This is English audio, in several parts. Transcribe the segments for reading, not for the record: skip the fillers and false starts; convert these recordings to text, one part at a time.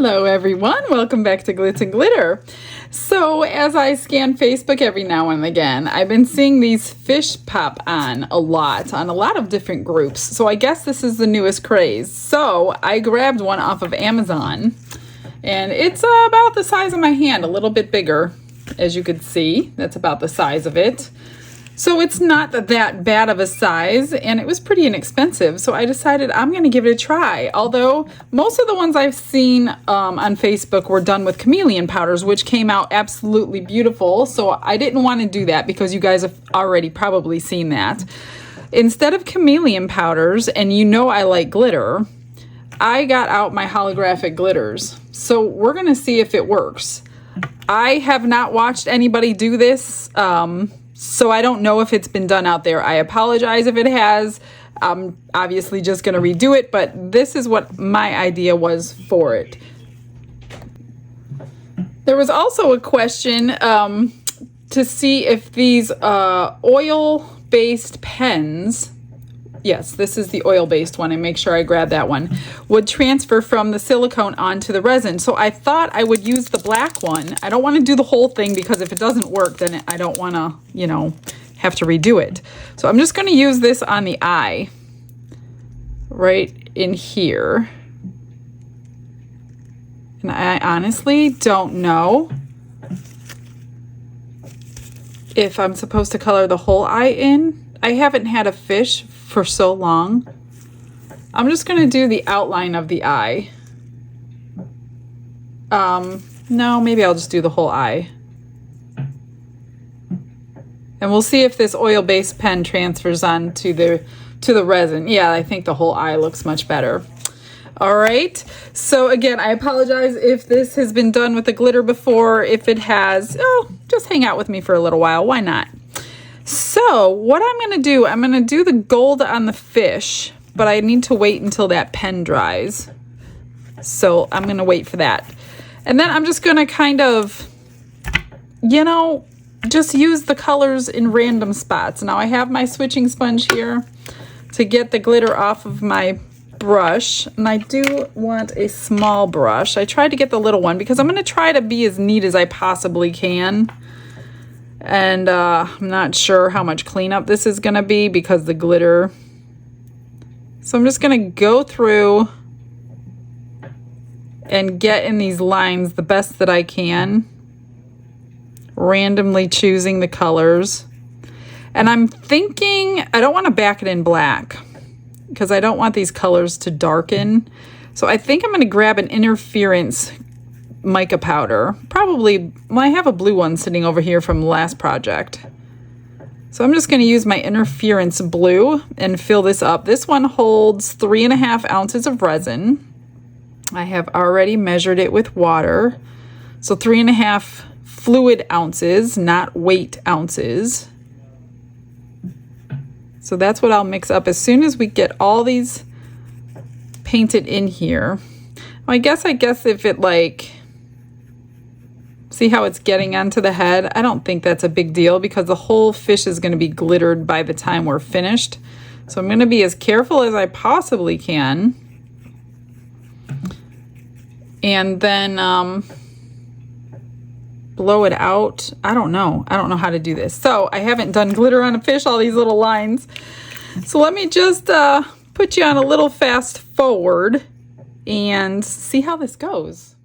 Hello everyone, welcome back to Glitz and Glitter. So as I scan Facebook every now and again, I've been seeing these fish pop on a lot of different groups. So I guess this is the newest craze. So I grabbed one off of Amazon and it's about the size of my hand, a little bit bigger, as you can see. That's about the size of it. So it's not that bad of a size, and it was pretty inexpensive. So I decided I'm going to give it a try. Although most of the ones I've seen on Facebook were done with chameleon powders, which came out absolutely beautiful. So I didn't want to do that because you guys have already probably seen that. Instead of chameleon powders, and you know I like glitter, I got out my holographic glitters. So we're going to see if it works. I have not watched anybody do this. So I don't know if it's been done out there. I apologize if it has. I'm obviously just going to redo it, but this is what my idea was for it. There was also a question to see if these oil-based pens, yes, this is the oil-based one, and make sure I grab that one, would transfer from the silicone onto the resin. So I thought I would use the black one. I don't want to do the whole thing because if it doesn't work, then I don't want to, have to redo it. So I'm just going to use this on the eye, right in here. And I honestly don't know if I'm supposed to color the whole eye in. I haven't had a fish for so long. I'm just going to do the outline of the eye. No, maybe I'll just do the whole eye. And we'll see if this oil-based pen transfers on to the resin. Yeah, I think the whole eye looks much better. All right. So again, I apologize if this has been done with the glitter before. If it has, just hang out with me for a little while. Why not? So what I'm going to do the gold on the fish, but I need to wait until that pen dries. So I'm going to wait for that. And then I'm just going to kind of, just use the colors in random spots. Now I have my switching sponge here to get the glitter off of my brush. And I do want a small brush. I tried to get the little one because I'm going to try to be as neat as I possibly can. And I'm not sure how much cleanup this is going to be because the glitter. So I'm just going to go through and get in these lines the best that I can, randomly choosing the colors. And I'm thinking I don't want to back it in black because I don't want these colors to darken. So I think I'm going to grab an interference mica powder. Probably, well, I have a blue one sitting over here from the last project. So I'm just going to use my interference blue and fill this up. This one holds 3.5 ounces of resin. I have already measured it with water. So 3.5 fluid ounces, not weight ounces. So that's what I'll mix up as soon as we get all these painted in here. Well, I guess if it see how it's getting onto the head? I don't think that's a big deal because the whole fish is going to be glittered by the time we're finished. So I'm going to be as careful as I possibly can. And then blow it out. I don't know how to do this. So I haven't done glitter on a fish, all these little lines. So let me just put you on a little fast forward and see how this goes.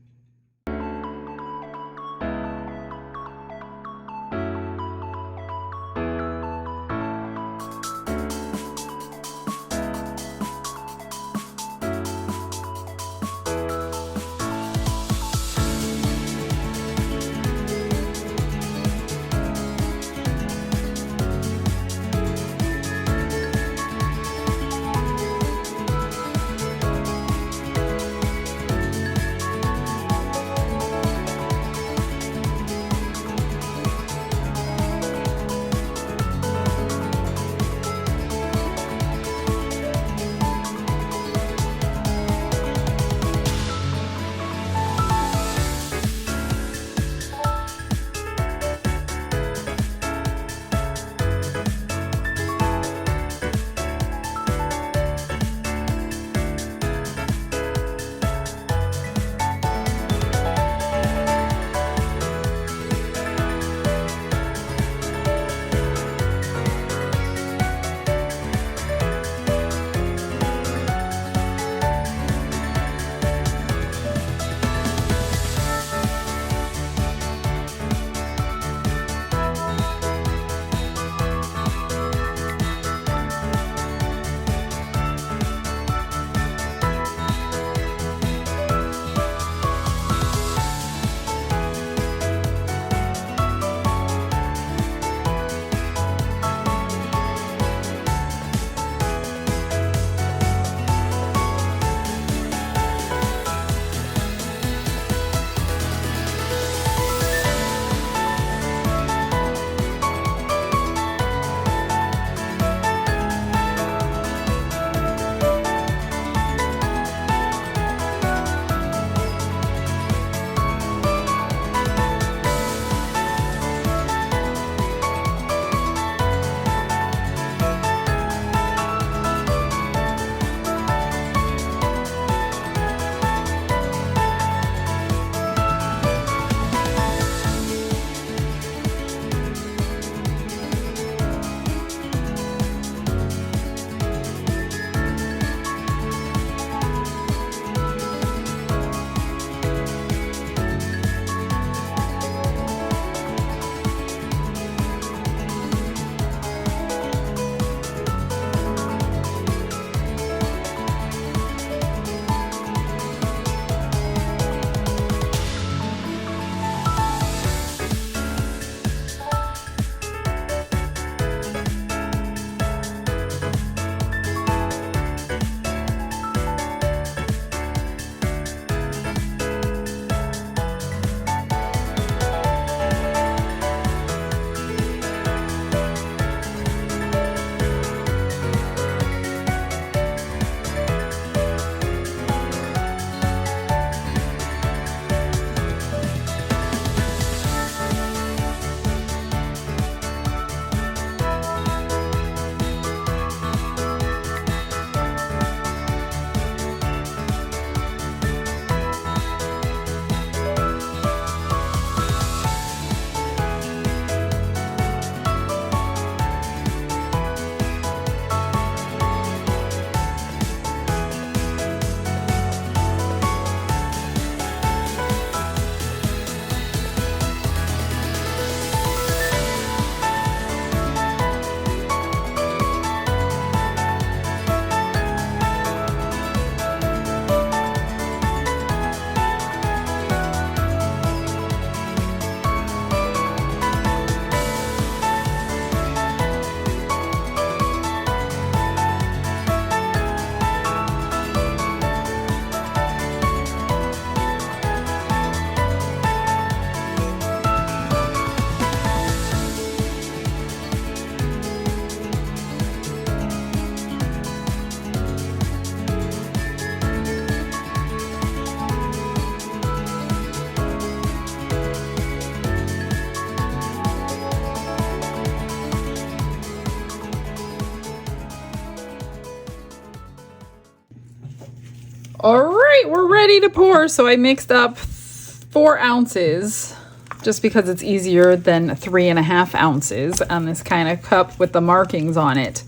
right, we're ready to pour. So I mixed up 4 ounces just because it's easier than 3.5 ounces on this kind of cup with the markings on it.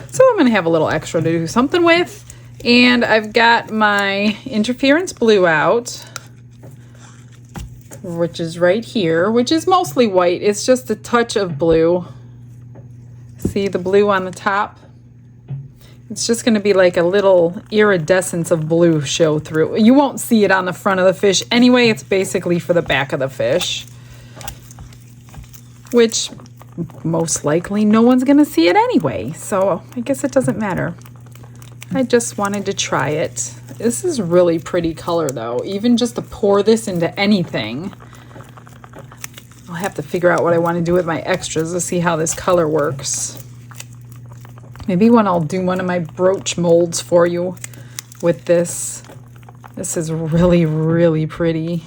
So I'm going to have a little extra to do something with. And I've got my interference blue out, which is right here, which is mostly white. It's just a touch of blue. See the blue on the top? It's just going to be like a little iridescence of blue show through. You won't see it on the front of the fish anyway. It's basically for the back of the fish, which most likely no one's going to see it anyway. So I guess it doesn't matter. I just wanted to try it. This is really pretty color though. Even just to pour this into anything. I'll have to figure out what I want to do with my extras to see how this color works. Maybe when I'll do one of my brooch molds for you with this. This is really, really pretty.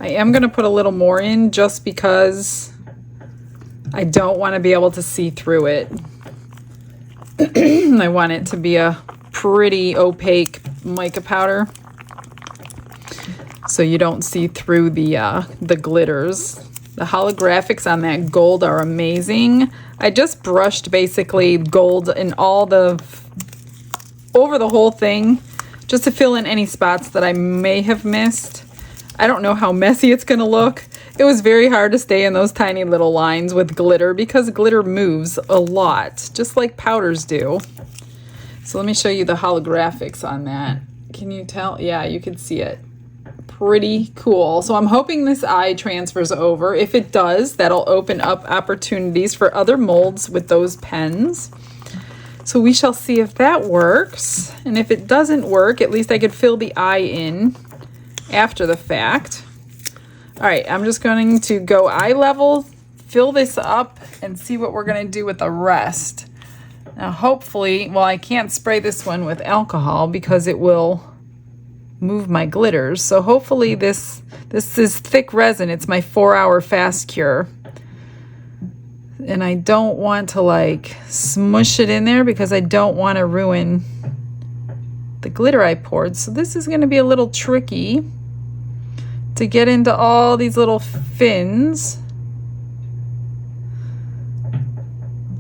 I am going to put a little more in just because I don't want to be able to see through it. I want it to be a pretty opaque mica powder so you don't see through the glitters. The holographics on that gold are amazing. I just brushed basically gold in over the whole thing just to fill in any spots that I may have missed. I don't know how messy it's going to look. It was very hard to stay in those tiny little lines with glitter because glitter moves a lot, just like powders do. So let me show you the holographics on that. Can you tell? Yeah, you can see it. Pretty cool. So I'm hoping this eye transfers over. If it does, that'll open up opportunities for other molds with those pens. So we shall see if that works. And if it doesn't work, at least I could fill the eye in after the fact. All right, I'm just going to go eye level, fill this up, and see what we're going to do with the rest. Now, hopefully, well, I can't spray this one with alcohol because it will move my glitters. So hopefully this is thick resin. It's my 4-hour fast cure. And I don't want to like smush it in there because I don't want to ruin the glitter I poured. So this is going to be a little tricky to get into all these little fins.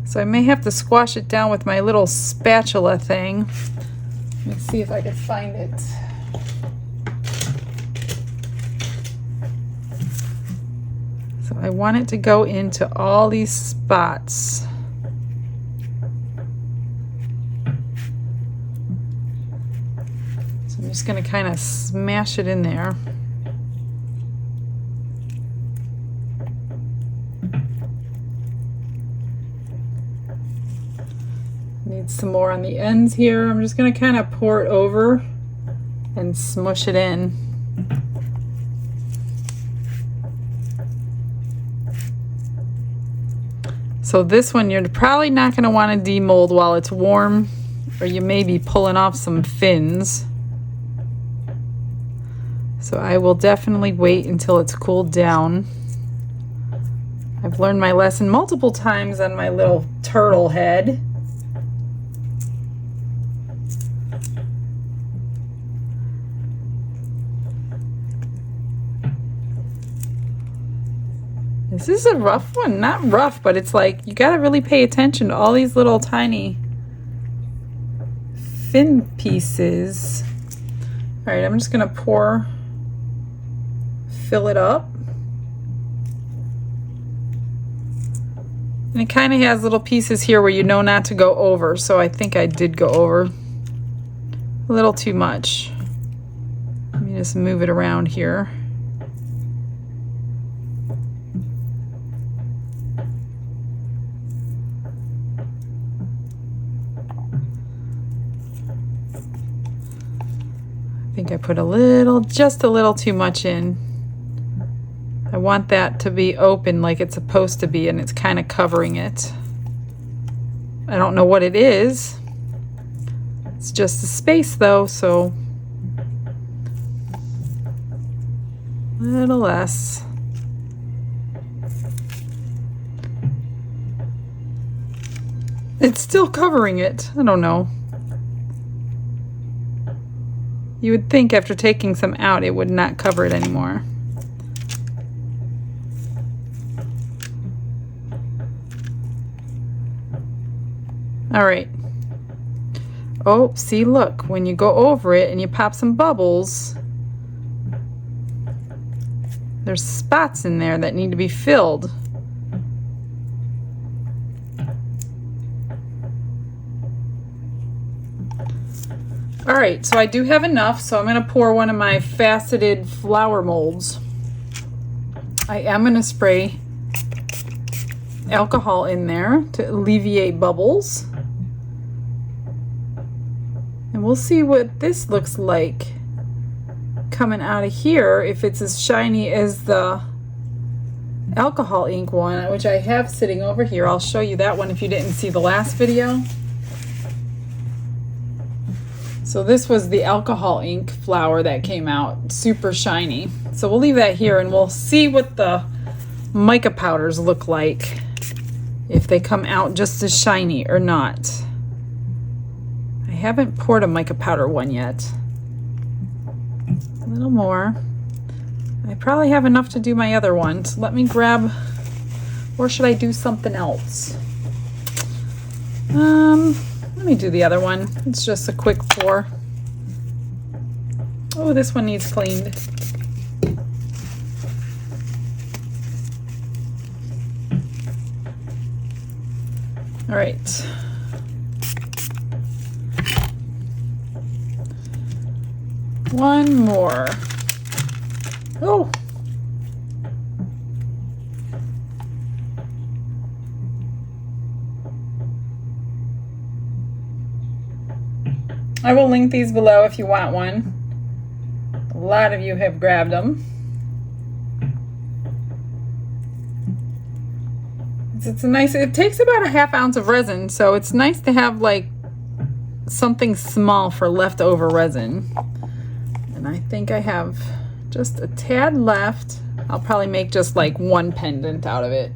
So I may have to squash it down with my little spatula thing. Let me see if I can find it. So I want it to go into all these spots. So I'm just going to kind of smash it in there. Need some more on the ends here. I'm just going to kind of pour it over and smush it in. So this one you're probably not going to want to demold while it's warm, or you may be pulling off some fins. So I will definitely wait until it's cooled down. I've learned my lesson multiple times on my little turtle head. This is a rough one. Not rough, but it's like you got to really pay attention to all these little tiny fin pieces. All right, I'm just going to fill it up. And it kind of has little pieces here where you know not to go over. So I think I did go over a little too much. Let me just move it around here. I think I put just a little too much in. I want that to be open like it's supposed to be, and it's kind of covering it. I don't know what it is. It's just a space though, so a little less. It's still covering it. I don't know. You would think after taking some out, it would not cover it anymore. All right. Oh, see, look, when you go over it and you pop some bubbles, there's spots in there that need to be filled. All right, so I do have enough, so I'm going to pour one of my faceted flower molds. I am going to spray alcohol in there to alleviate bubbles. And we'll see what this looks like coming out of here, if it's as shiny as the alcohol ink one, which I have sitting over here. I'll show you that one if you didn't see the last video. So this was the alcohol ink flower that came out, super shiny. So we'll leave that here and we'll see what the mica powders look like, if they come out just as shiny or not. I haven't poured a mica powder one yet. A little more. I probably have enough to do my other one. So let me grab, or should I do something else? Let me do the other one. It's just a quick pour. Oh, this one needs cleaned. All right. One more. Oh. I will link these below if you want one. A lot of you have grabbed them. It's a nice, it takes about a ½ ounce of resin, so it's nice to have like something small for leftover resin. And I think I have just a tad left. I'll probably make just like one pendant out of it.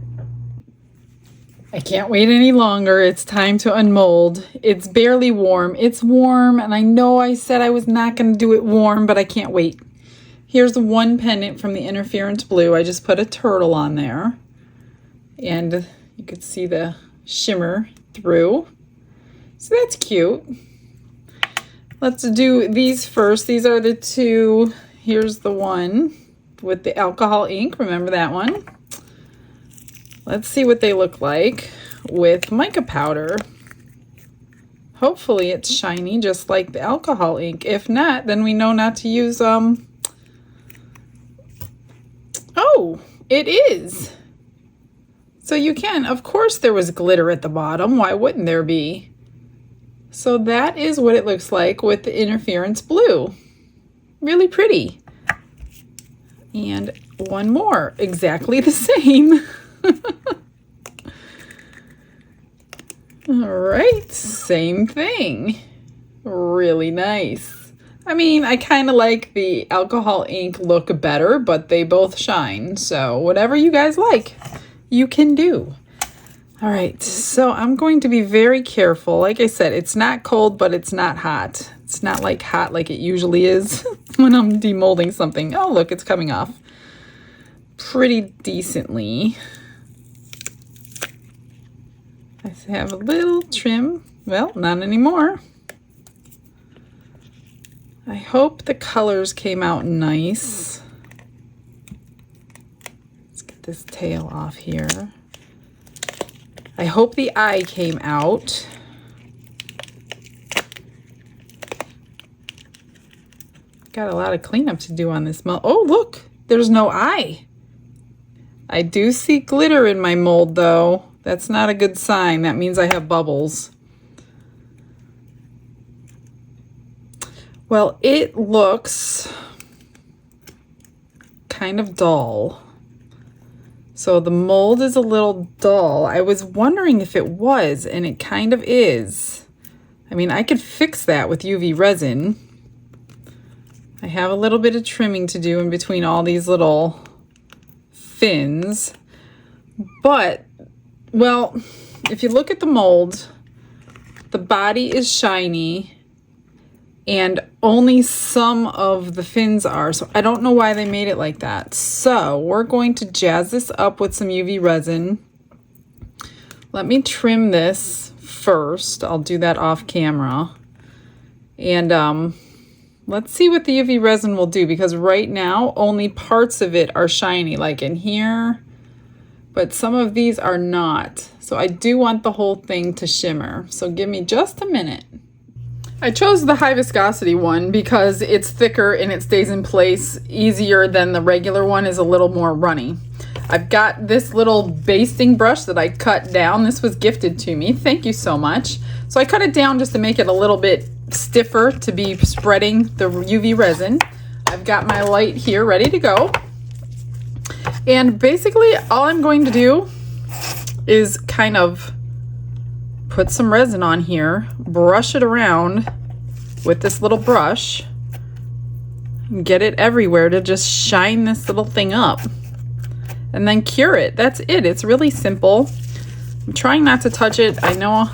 I can't wait any longer. It's time to unmold. It's barely warm. It's warm, and I know I said I was not going to do it warm, but I can't wait. Here's one pendant from the Interference Blue. I just put a turtle on there, and you could see the shimmer through. So that's cute. Let's do these first. These are the two. Here's the one with the alcohol ink. Remember that one? Let's see what they look like with mica powder. Hopefully it's shiny just like the alcohol ink. If not, then we know not to use Oh, it is. So you can, of course there was glitter at the bottom. Why wouldn't there be? So that is what it looks like with the Interference Blue. Really pretty. And one more, exactly the same. All right, same thing. Really nice. I mean, I kind of like the alcohol ink look better, but they both shine. So whatever you guys like, you can do. All right, so I'm going to be very careful. Like I said, it's not cold, but it's not hot. It's not like hot like it usually is when I'm demolding something. Oh, look, it's coming off pretty decently. I have a little trim. Well, not anymore. I hope the colors came out nice. Let's get this tail off here. I hope the eye came out. Got a lot of cleanup to do on this mold. Oh, look, there's no eye. I do see glitter in my mold though. That's not a good sign. That means I have bubbles. Well, it looks kind of dull. So the mold is a little dull. I was wondering if it was, and it kind of is. I mean, I could fix that with UV resin. I have a little bit of trimming to do in between all these little fins. But, well, if you look at the mold, the body is shiny. and only some of the fins are. So I don't know why they made it like that. So we're going to jazz this up with some UV resin. Let me trim this first. I'll do that off camera. And let's see what the UV resin will do, because right now only parts of it are shiny, like in here, but some of these are not. So I do want the whole thing to shimmer. So give me just a minute. I chose the high viscosity one because it's thicker and it stays in place easier than the regular one is a little more runny. I've got this little basting brush that I cut down. This was gifted to me. Thank you so much. So I cut it down just to make it a little bit stiffer to be spreading the UV resin. I've got my light here ready to go. And basically all I'm going to do is kind of put some resin on here, brush it around with this little brush, and get it everywhere to just shine this little thing up. And then cure it. That's it. It's really simple. I'm trying not to touch it. I know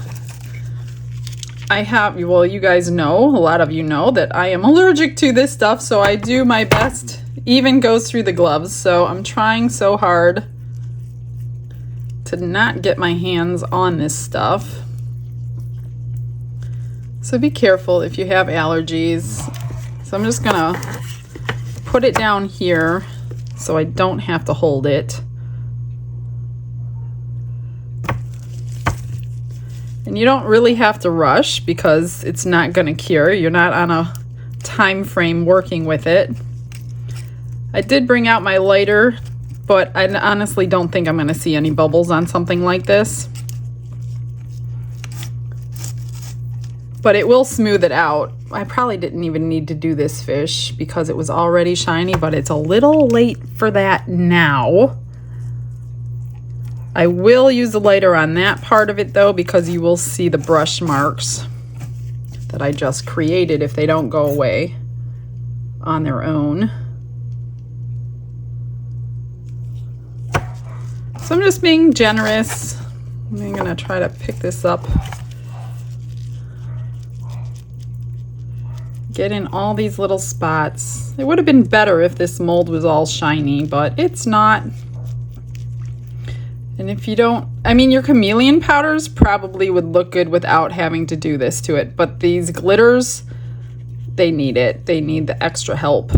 I have, well, you guys know, a lot of you know that I am allergic to this stuff, so I do my best. Even goes through the gloves, so I'm trying so hard to not get my hands on this stuff. So be careful if you have allergies. So I'm just gonna put it down here so I don't have to hold it. And you don't really have to rush because it's not gonna cure. You're not on a time frame working with it. I did bring out my lighter, but I honestly don't think I'm gonna see any bubbles on something like this. But it will smooth it out. I probably didn't even need to do this fish because it was already shiny, but it's a little late for that now. I will use the lighter on that part of it though, because you will see the brush marks that I just created if they don't go away on their own. So I'm just being generous. I'm gonna try to pick this up. Get in all these little spots. It would have been better if this mold was all shiny, but it's not. And if you don't, I mean, your chameleon powders probably would look good without having to do this to it, but these glitters, they need it. They need the extra help.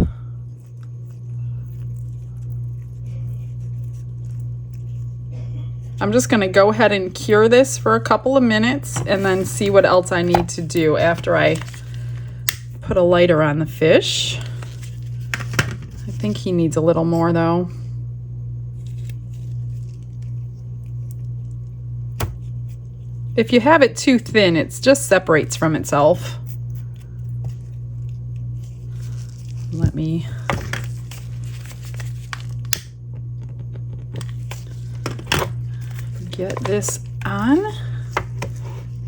I'm just gonna go ahead and cure this for a couple of minutes and then see what else I need to do after I put a lighter on the fish. I think he needs a little more though. If you have it too thin, it just separates from itself. Let me get this on.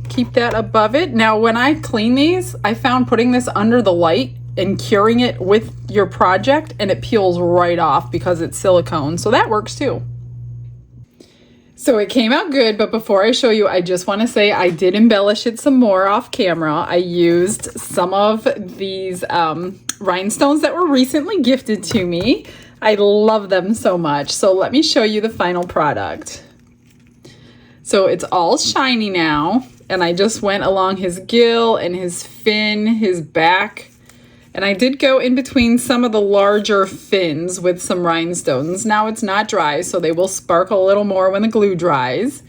Keep that above it. Now, when I clean these, I found putting this under the light and curing it with your project, and it peels right off because it's silicone. So that works too. So it came out good, but before I show you, I just want to say I did embellish it some more off camera. I used some of these rhinestones that were recently gifted to me. I love them so much. So let me show you the final product. So it's all shiny now, and I just went along his gill and his fin, his back, and I did go in between some of the larger fins with some rhinestones. Now it's not dry, so they will sparkle a little more when the glue dries.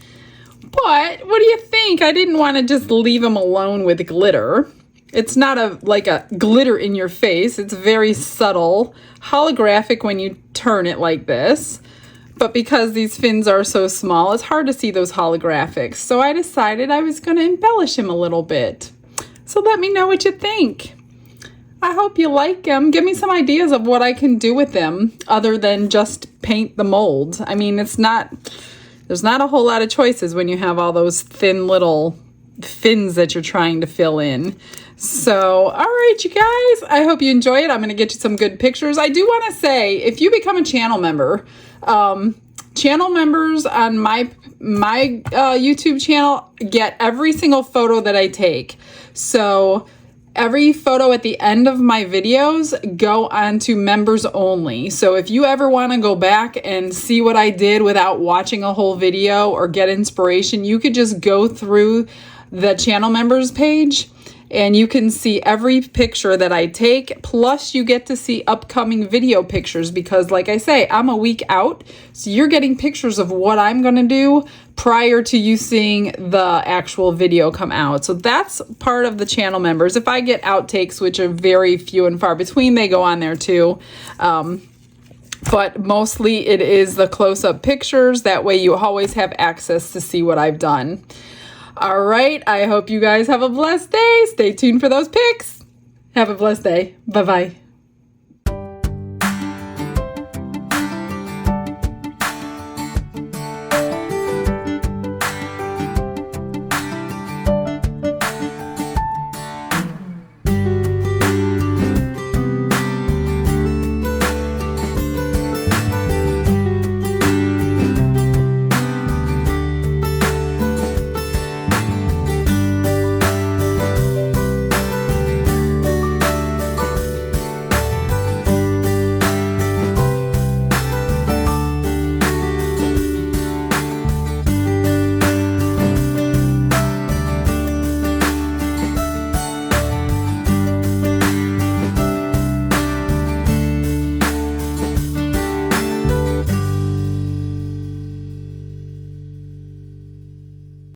But what do you think? I didn't want to just leave them alone with glitter. It's not like a glitter in your face. It's very subtle, holographic when you turn it like this. But because these fins are so small, it's hard to see those holographics. So I decided I was going to embellish him a little bit. So let me know what you think. I hope you like them. Give me some ideas of what I can do with them other than just paint the mold. I mean, there's not a whole lot of choices when you have all those thin little fins that you're trying to fill in. So, all right, you guys, I hope you enjoy it. I'm going to get you some good pictures. I do want to say, if you become a channel member, channel members on my YouTube channel get every single photo that I take. So every photo at the end of my videos go onto members only. So if you ever want to go back and see what I did without watching a whole video or get inspiration, you could just go through the channel members page and you can see every picture that I take, plus you get to see upcoming video pictures because like I say, I'm a week out, so you're getting pictures of what I'm gonna do prior to you seeing the actual video come out. So that's part of the channel members. If I get outtakes, which are very few and far between, they go on there too. But mostly it is the close-up pictures. That way you always have access to see what I've done. All right, I hope you guys have a blessed day. Stay tuned for those pics. Have a blessed day. Bye-bye.